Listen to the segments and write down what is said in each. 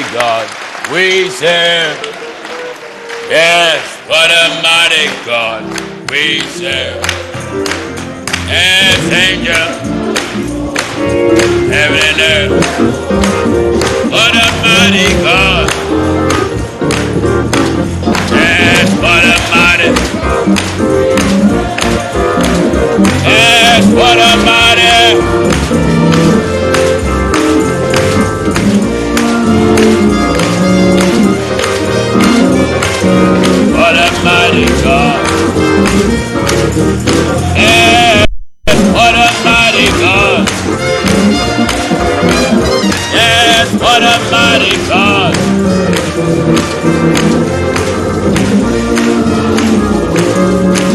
mighty God we serve. Yes, what a mighty God we serve. Yes, angel, heaven and earth. What a mighty God. Yes, what a mighty. Yes, what a mighty. What a mighty God. Yes, what a mighty God. Yes, what a mighty God.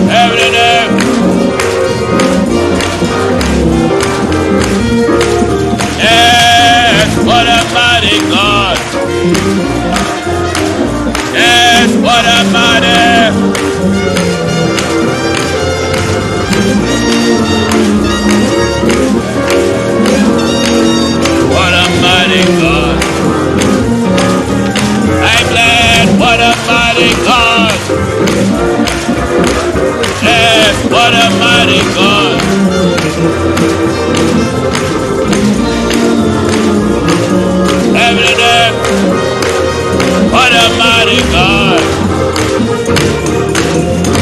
Heaven and earth. Yes, what a mighty God. Yes, what a mighty. What a mighty God. I'm glad, what a mighty God. Yes, what a mighty God. Heaven and earth, what a mighty God.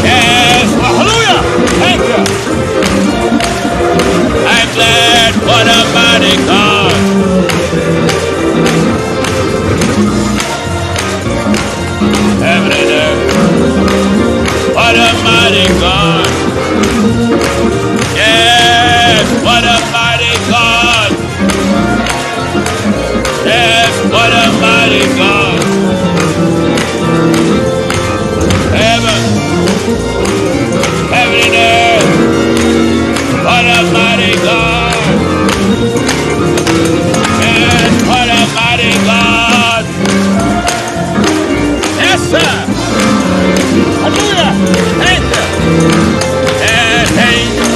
Yes, hallelujah, thank you. I'm glad, what a mighty God. Heaven and earth, what a mighty God. Yes, what a mighty God. Yes, what a mighty God. Heaven, heaven and earth, what a mighty God. Yes, what a mighty God. Yes, sir. Hallelujah. Thank you. Yes, angel.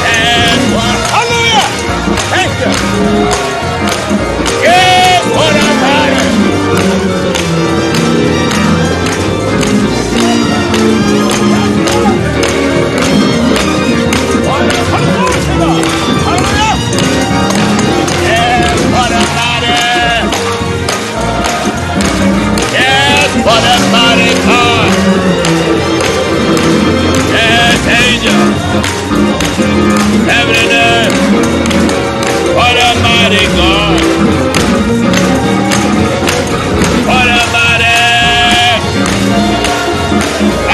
And what? Hallelujah. Thank you. Yes, what a mighty. What a hallelujah. Hallelujah. Yes, what a mighty. Yes, what a mighty God. Yes, angel. Heaven and earth. What a mighty God. What a mighty.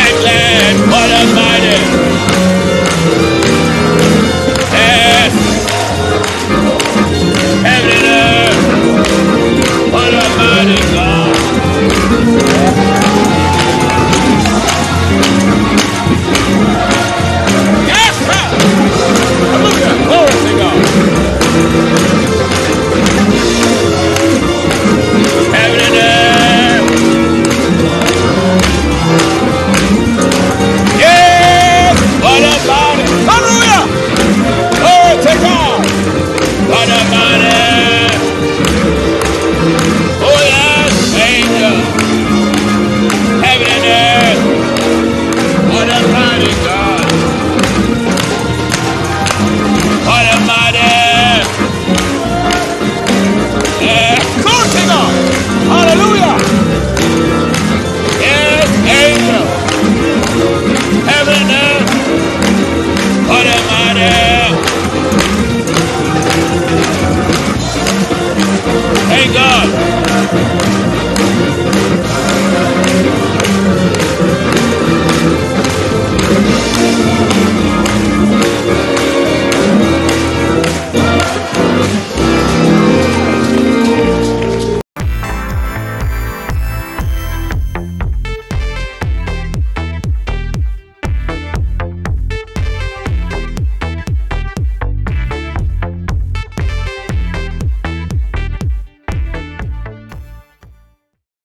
I'm glad. What a mighty. Yes. Heaven and earth. What a mighty God. Yes, sir. Hallelujah. Glory to God. Heaven and earth. Yes, what a mighty. Hallelujah. Glory to God. What a mighty. Oh yes, angel. Heaven and earth. What a mighty God. What a mighty. Yes, glory to God. Hallelujah. Yes, angel. Heaven and earth. What a mighty.